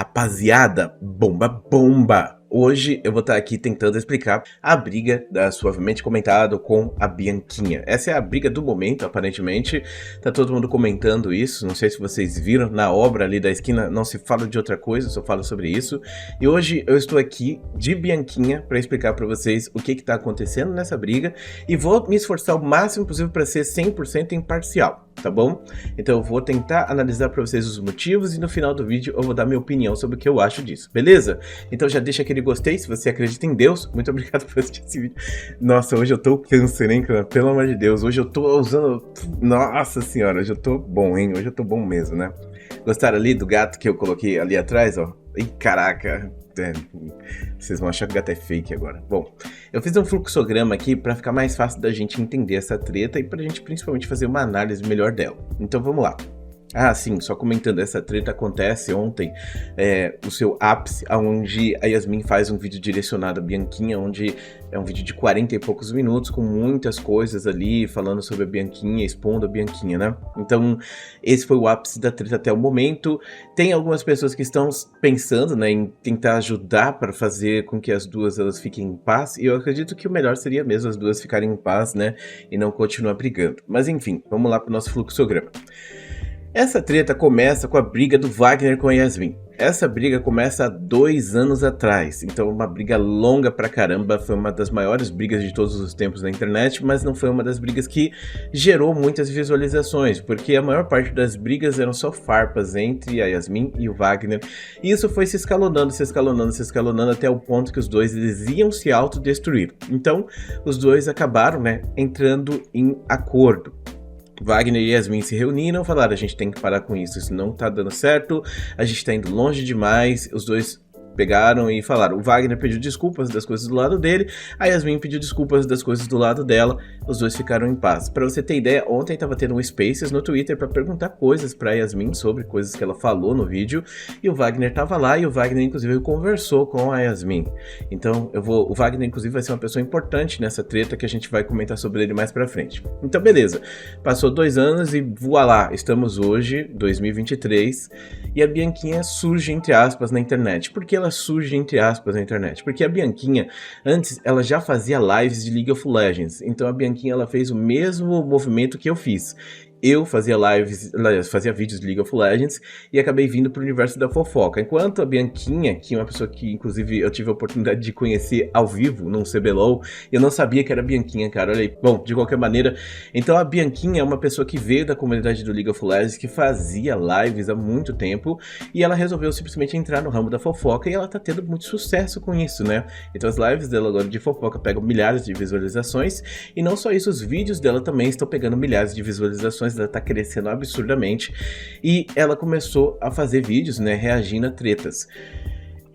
Rapaziada, bomba! Hoje eu vou estar aqui tentando explicar a briga da Suavemente Comentado com a Bianquinha. Essa é a briga do momento, aparentemente. Tá todo mundo comentando isso, não sei se vocês viram, na obra ali da esquina não se fala de outra coisa, só fala sobre isso. E hoje eu estou aqui de Bianquinha para explicar para vocês o que tá acontecendo nessa briga e vou me esforçar o máximo possível para ser 100% imparcial, tá bom? Então eu vou tentar analisar para vocês os motivos e no final do vídeo eu vou dar minha opinião sobre o que eu acho disso, beleza? Então já deixa aquele gostei se você acredita em Deus. Muito obrigado por assistir esse vídeo. Nossa, hoje eu tô câncer, hein, cara? Pelo amor de Deus, hoje eu tô usando... Nossa senhora, hoje eu tô bom, hein? Hoje eu tô bom mesmo, né? Gostaram ali do gato que eu coloquei ali atrás, ó? Ih, caraca! Vocês vão achar que o gato é fake agora. Bom, eu fiz um fluxograma aqui pra ficar mais fácil da gente entender essa treta e pra gente principalmente fazer uma análise melhor dela. Então vamos lá. Ah, sim, só comentando, essa treta acontece ontem, o seu ápice, onde a Yasmin faz um vídeo direcionado à Bianquinha, onde é um vídeo de 40 e poucos minutos, com muitas coisas ali, falando sobre a Bianquinha, expondo a Bianquinha, né? Então, esse foi o ápice da treta até o momento. Tem algumas pessoas que estão pensando, né, em tentar ajudar para fazer com que as duas elas fiquem em paz, e eu acredito que o melhor seria mesmo as duas ficarem em paz, né, e não continuar brigando. Mas enfim, vamos lá para o nosso fluxograma. Essa treta começa com a briga do Wagner com a Yasmin. Essa briga começa há 2 anos atrás, então uma briga longa pra caramba, foi uma das maiores brigas de todos os tempos na internet, mas não foi uma das brigas que gerou muitas visualizações, porque a maior parte das brigas eram só farpas entre a Yasmin e o Wagner, e isso foi se escalonando até o ponto que os dois eles iam se autodestruir. Então, os dois acabaram, né, entrando em acordo. Wagner e Yasmin se reuniram, falaram, a gente tem que parar com isso não tá dando certo, a gente tá indo longe demais, os dois pegaram e falaram, o Wagner pediu desculpas das coisas do lado dele, a Yasmin pediu desculpas das coisas do lado dela, os dois ficaram em paz. Pra você ter ideia, ontem tava tendo um Spaces no Twitter pra perguntar coisas pra Yasmin sobre coisas que ela falou no vídeo, e o Wagner tava lá, e o Wagner inclusive conversou com a Yasmin. Então o Wagner inclusive vai ser uma pessoa importante nessa treta que a gente vai comentar sobre ele mais pra frente. Então beleza, passou 2 anos e voilá, estamos hoje, 2023, e a Bianquinha surge entre aspas na internet. Por que ela surge entre aspas na internet? Porque a Bianquinha, antes, ela já fazia lives de League of Legends, então a Bianquinha ela fez o mesmo movimento que eu fiz. Eu fazia fazia vídeos de League of Legends e acabei vindo pro universo da fofoca. Enquanto a Bianquinha, que é uma pessoa que inclusive eu tive a oportunidade de conhecer ao vivo num CBLOL, eu não sabia que era a Bianquinha, cara, olha aí. Bom, de qualquer maneira, então a Bianquinha é uma pessoa que veio da comunidade do League of Legends, que fazia lives há muito tempo, e ela resolveu simplesmente entrar no ramo da fofoca e ela tá tendo muito sucesso com isso, né? Então as lives dela agora de fofoca pegam milhares de visualizações, e não só isso, os vídeos dela também estão pegando milhares de visualizações, ela tá crescendo absurdamente, e ela começou a fazer vídeos, né, reagindo a tretas.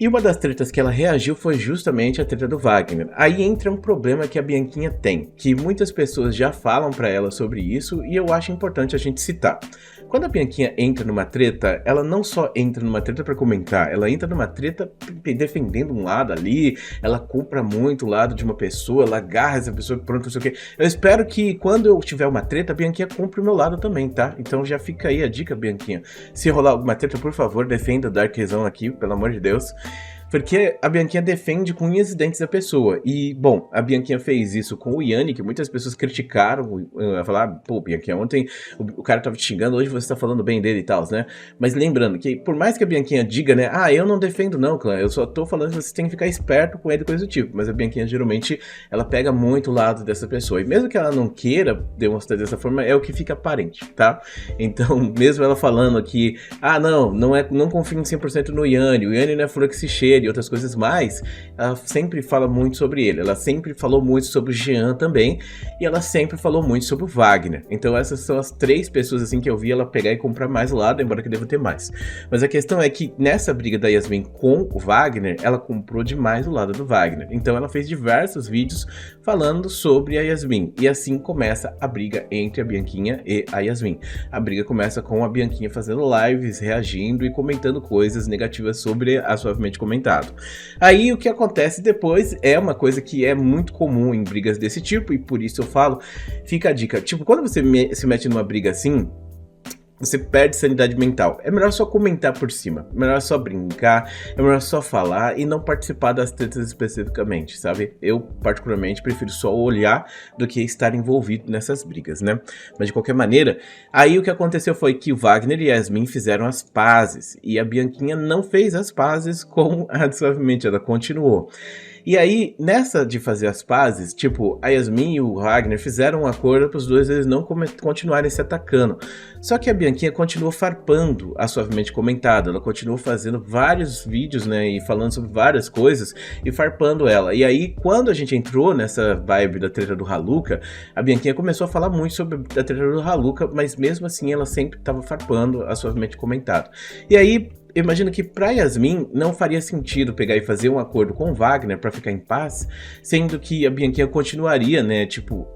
E uma das tretas que ela reagiu foi justamente a treta do Wagner. Aí entra um problema que a Bianquinha tem, que muitas pessoas já falam pra ela sobre isso, e eu acho importante a gente citar. Quando a Bianquinha entra numa treta, ela não só entra numa treta pra comentar, ela entra numa treta defendendo um lado ali, ela compra muito o lado de uma pessoa, ela agarra essa pessoa, pronto, não sei o que. Eu espero que quando eu tiver uma treta, a Bianquinha compre o meu lado também, tá? Então já fica aí a dica, Bianquinha. Se rolar alguma treta, por favor, defenda o Darkezão aqui, pelo amor de Deus. Porque a Bianquinha defende com unhas e dentes a pessoa. E, bom, a Bianquinha fez isso com o Yanni, que muitas pessoas criticaram, falaram, pô, Bianquinha, ontem o cara tava te xingando, hoje você tá falando bem dele e tal, né? Mas lembrando que, por mais que a Bianquinha diga, né, eu não defendo não, clã, eu só tô falando que você tem que ficar esperto com ele, coisa do tipo. Mas a Bianquinha, geralmente, ela pega muito o lado dessa pessoa. E mesmo que ela não queira demonstrar dessa forma, é o que fica aparente, tá? Então, mesmo ela falando que, não confio em 100% no Yanni, o Yanni não é flor que se cheira, e outras coisas mais, ela sempre fala muito sobre ele, ela sempre falou muito sobre o Jean também, e ela sempre falou muito sobre o Wagner. Então essas são as 3 pessoas assim que eu vi ela pegar e comprar mais o lado, embora que deva ter mais. Mas a questão é que nessa briga da Yasmin com o Wagner, ela comprou demais o lado do Wagner. Então ela fez diversos vídeos falando sobre a Yasmin, e assim começa a briga entre a Bianquinha e a Yasmin. A briga começa com a Bianquinha fazendo lives, reagindo e comentando coisas negativas sobre a Suavemente Comentado. Aí o que acontece depois é uma coisa que é muito comum em brigas desse tipo, e por isso eu falo, fica a dica, tipo, quando você se mete numa briga assim, você perde sanidade mental. É melhor só comentar por cima, é melhor só brincar, é melhor só falar e não participar das tretas especificamente, sabe? Eu, particularmente, prefiro só olhar do que estar envolvido nessas brigas, né? Mas de qualquer maneira, aí o que aconteceu foi que o Wagner e a Yasmin fizeram as pazes e a Bianquinha não fez as pazes com a Suavemente, ela continuou. E aí, nessa de fazer as pazes, tipo, a Yasmin e o Wagner fizeram um acordo para os dois eles não continuarem se atacando. Só que a Bianquinha continuou farpando a Suavemente Comentado, ela continuou fazendo vários vídeos, né, e falando sobre várias coisas e farpando ela. E aí, quando a gente entrou nessa vibe da treta do Haluca, a Bianquinha começou a falar muito sobre a treta do Haluca, mas mesmo assim ela sempre estava farpando a Suavemente Comentado. E aí, eu imagino que pra Yasmin não faria sentido pegar e fazer um acordo com o Wagner pra ficar em paz, sendo que a Bianquinha continuaria, né, tipo,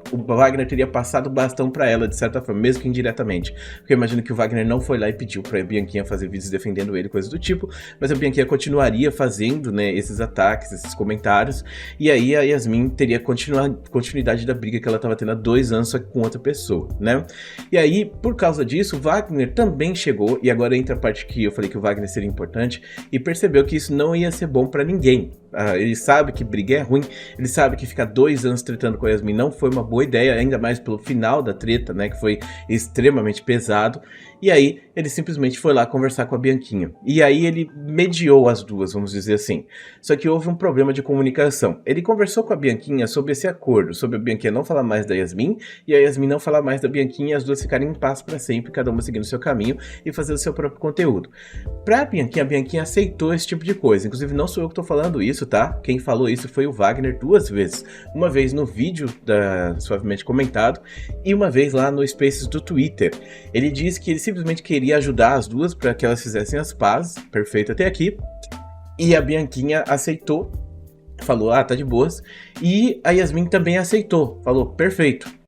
o Wagner teria passado o bastão pra ela, de certa forma, mesmo que indiretamente, porque eu imagino que o Wagner não foi lá e pediu pra Bianquinha fazer vídeos defendendo ele, coisas do tipo, mas a Bianquinha continuaria fazendo, né, esses ataques, esses comentários, e aí a Yasmin teria continuidade da briga que ela tava tendo há 2 anos só que com outra pessoa, né, e aí, por causa disso, o Wagner também chegou, e agora entra a parte que eu falei que o Wagner seria importante, e percebeu que isso não ia ser bom pra ninguém. Ele sabe que briga é ruim, ele sabe que ficar 2 anos tretando com a Yasmin não foi uma boa ideia, ainda mais pelo final da treta, né, que foi extremamente pesado, e aí ele simplesmente foi lá conversar com a Bianquinha. E aí ele mediou as duas, vamos dizer assim. Só que houve um problema de comunicação. Ele conversou com a Bianquinha sobre esse acordo, sobre a Bianquinha não falar mais da Yasmin, e a Yasmin não falar mais da Bianquinha, e as duas ficarem em paz pra sempre, cada uma seguindo o seu caminho e fazendo o seu próprio conteúdo. Pra Bianquinha, a Bianquinha aceitou esse tipo de coisa. Inclusive, não sou eu que tô falando isso, tá? Quem falou isso foi o Wagner 2 vezes. Uma vez no vídeo da Suavemente Comentado e uma vez lá no Spaces do Twitter. Ele disse que ele simplesmente queria ajudar as duas para que elas fizessem as pazes. Perfeito até aqui. E a Bianquinha aceitou. Falou, tá de boas. E a Yasmin também aceitou. Falou, perfeito.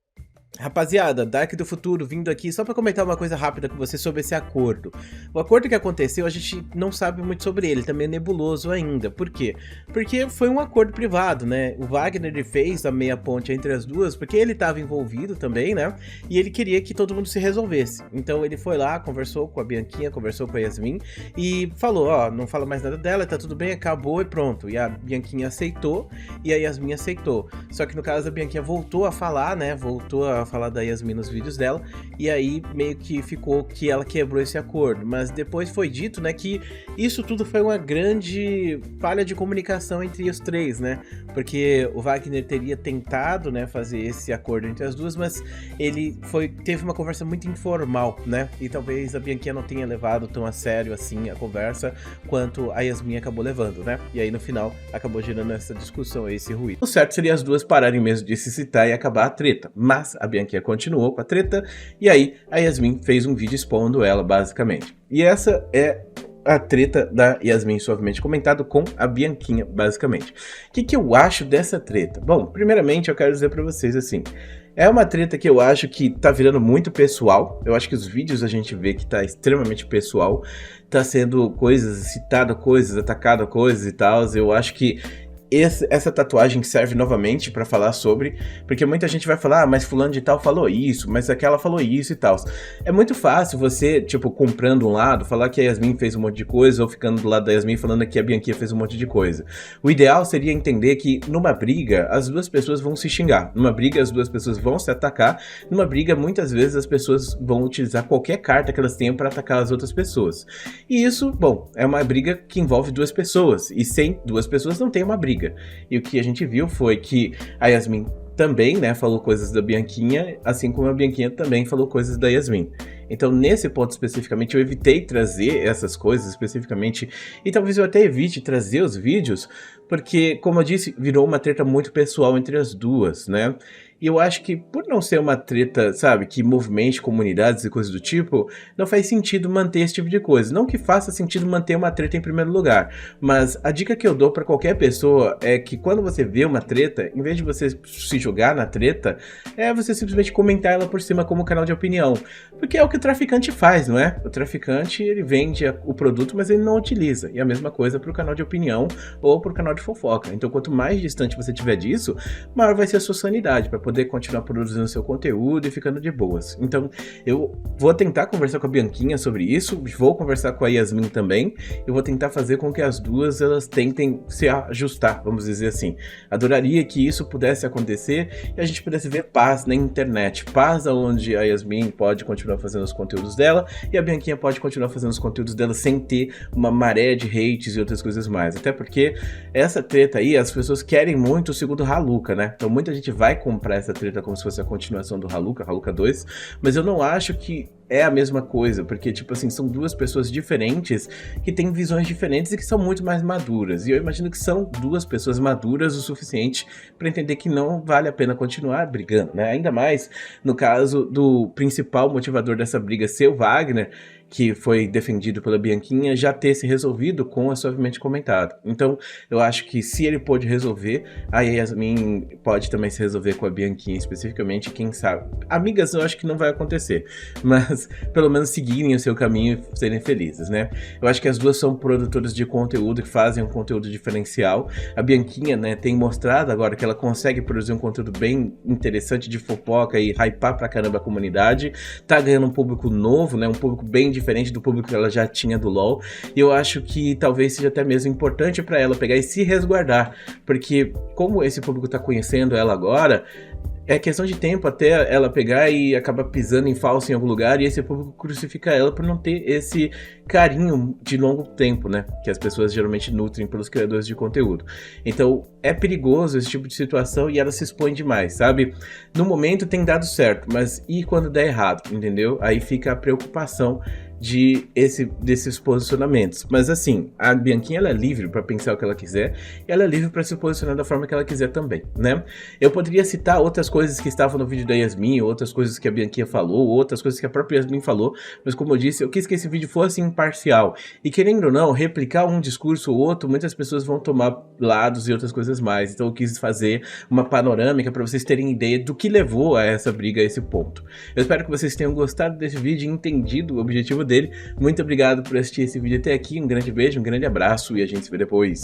Rapaziada, Dark do Futuro vindo aqui só pra comentar uma coisa rápida com você sobre esse acordo. O acordo que aconteceu, a gente não sabe muito sobre ele, também é nebuloso ainda. Por quê? Porque foi um acordo privado, né? O Wagner ele fez a meia ponte entre as duas, porque ele estava envolvido também, né? E ele queria que todo mundo se resolvesse. Então ele foi lá, conversou com a Bianquinha, conversou com a Yasmin e falou, não fala mais nada dela, tá tudo bem, acabou e pronto. E a Bianquinha aceitou e a Yasmin aceitou. Só que no caso a Bianquinha voltou a falar, né? Voltou a falar da Yasmin nos vídeos dela, e aí meio que ficou que ela quebrou esse acordo, mas depois foi dito, né, que isso tudo foi uma grande falha de comunicação entre os três, né, porque o Wagner teria tentado, né, fazer esse acordo entre as duas, mas ele teve uma conversa muito informal, né, e talvez a Bianquinha não tenha levado tão a sério assim a conversa quanto a Yasmin acabou levando, né, e aí no final acabou gerando essa discussão, esse ruído. O certo seria as duas pararem mesmo de se citar e acabar a treta, mas a Bianquinha continuou com a treta, e aí a Yasmin fez um vídeo expondo ela, basicamente. E essa é a treta da Yasmin Suavemente Comentado com a Bianquinha, basicamente. O que eu acho dessa treta? Bom, primeiramente eu quero dizer pra vocês assim, é uma treta que eu acho que tá virando muito pessoal, eu acho que os vídeos a gente vê que tá extremamente pessoal, tá sendo coisas, citado coisas, atacado coisas e tal, eu acho que essa tatuagem serve novamente pra falar sobre, porque muita gente vai falar, mas fulano de tal falou isso, mas aquela falou isso e tal. É muito fácil você, tipo, comprando um lado, falar que a Yasmin fez um monte de coisa, ou ficando do lado da Yasmin falando que a Bianquinha fez um monte de coisa. O ideal seria entender que numa briga, as duas pessoas vão se xingar, numa briga as duas pessoas vão se atacar, numa briga muitas vezes as pessoas vão utilizar qualquer carta que elas tenham pra atacar as outras pessoas. E isso, bom, é uma briga que envolve duas pessoas, e sem duas pessoas não tem uma briga. E o que a gente viu foi que a Yasmin também, né, falou coisas da Bianquinha, assim como a Bianquinha também falou coisas da Yasmin. Então, nesse ponto especificamente, eu evitei trazer essas coisas especificamente, e talvez eu até evite trazer os vídeos, porque, como eu disse, virou uma treta muito pessoal entre as duas, né? E eu acho que, por não ser uma treta, sabe, que movimente comunidades e coisas do tipo, não faz sentido manter esse tipo de coisa. Não que faça sentido manter uma treta em primeiro lugar, mas a dica que eu dou pra qualquer pessoa é que quando você vê uma treta, em vez de você se jogar na treta, é você simplesmente comentar ela por cima como canal de opinião. Porque é o que o traficante faz, não é? O traficante, ele vende o produto, mas ele não utiliza. E a mesma coisa pro canal de opinião ou pro canal de fofoca. Então, quanto mais distante você tiver disso, maior vai ser a sua sanidade pra poder continuar produzindo seu conteúdo e ficando de boas. Então, eu vou tentar conversar com a Bianquinha sobre isso, vou conversar com a Yasmin também, eu vou tentar fazer com que as duas elas tentem se ajustar, vamos dizer assim. Adoraria que isso pudesse acontecer e a gente pudesse ver paz na internet, paz onde a Yasmin pode continuar fazendo os conteúdos dela e a Bianquinha pode continuar fazendo os conteúdos dela sem ter uma maré de hates e outras coisas mais. Até porque essa treta aí, as pessoas querem muito o segundo Haluca, né? Então muita gente vai comprar essa treta como se fosse a continuação do Haluca 2, mas eu não acho que é a mesma coisa, porque, tipo assim, são duas pessoas diferentes que têm visões diferentes e que são muito mais maduras. E eu imagino que são duas pessoas maduras o suficiente para entender que não vale a pena continuar brigando, né? Ainda mais no caso do principal motivador dessa briga ser o Wagner, que foi defendido pela Bianquinha, já ter se resolvido com a Suavemente Comentado. Então, eu acho que se ele pôde resolver, a Yasmin pode também se resolver com a Bianquinha especificamente, quem sabe. Amigas, eu acho que não vai acontecer, mas pelo menos seguirem o seu caminho e serem felizes, né? Eu acho que as duas são produtoras de conteúdo que fazem um conteúdo diferencial. A Bianquinha, né, tem mostrado agora que ela consegue produzir um conteúdo bem interessante de fofoca e hypar pra caramba a comunidade. Tá ganhando um público novo, né, um público bem diferente do público que ela já tinha do LoL, e eu acho que talvez seja até mesmo importante para ela pegar e se resguardar, porque como esse público tá conhecendo ela agora, é questão de tempo até ela pegar e acabar pisando em falso em algum lugar e esse público crucifica ela por não ter esse carinho de longo tempo, né? Que as pessoas geralmente nutrem pelos criadores de conteúdo. Então é perigoso esse tipo de situação e ela se expõe demais, sabe? No momento tem dado certo, mas e quando der errado, entendeu? Aí fica a preocupação desses posicionamentos. Mas assim, a Bianquinha ela é livre para pensar o que ela quiser e ela é livre para se posicionar da forma que ela quiser também, né? Eu poderia citar outras coisas que estavam no vídeo da Yasmin, outras coisas que a Bianquinha falou, outras coisas que a própria Yasmin falou, mas como eu disse, eu quis que esse vídeo fosse imparcial. E querendo ou não, replicar um discurso ou outro, muitas pessoas vão tomar lados e outras coisas mais. Então eu quis fazer uma panorâmica para vocês terem ideia do que levou a essa briga, a esse ponto. Eu espero que vocês tenham gostado desse vídeo e entendido o objetivo dele. Muito obrigado por assistir esse vídeo até aqui, um grande beijo, um grande abraço e a gente se vê depois.